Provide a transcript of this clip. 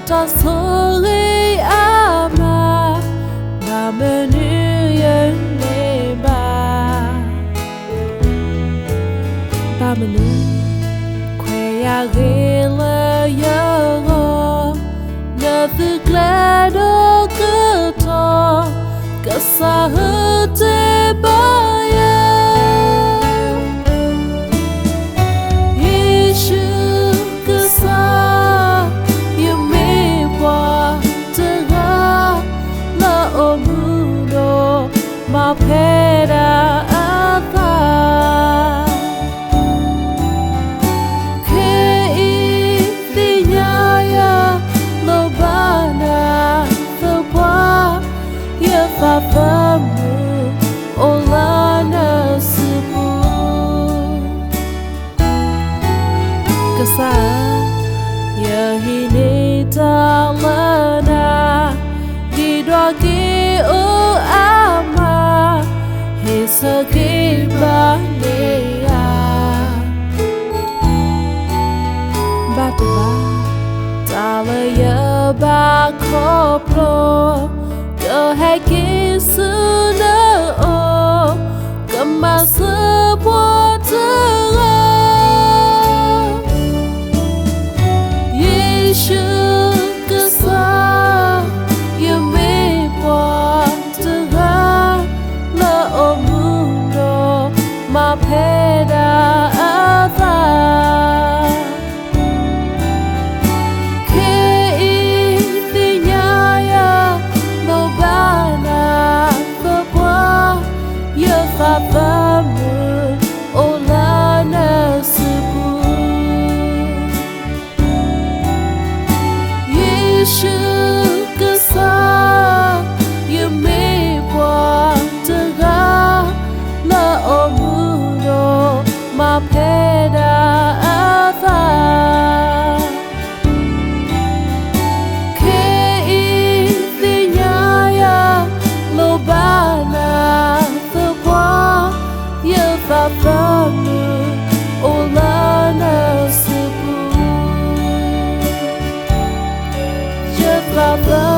ta soli ama ba menu yen ne ba menu kwe ya gela ya go na tu glado kuto kasa hute ba ya Yeshu kasa ma pera ata ke inyaya lo bana thwa ya fafamu olana subu kasa ya hinita lana gidwagi o Sakit bandia, batu talaya bakoplo, kehaki sudah oh, kemas sebuah terang. Yesus kesal yang membuat terang la omundo ma peda ata ke inyaya lo bana kebwa ya fafamu olana subu Yesus kesal yang membuat la omundo ma peda ata ke inyaya lo bana thwa ya fafamu olana subu ya fafamu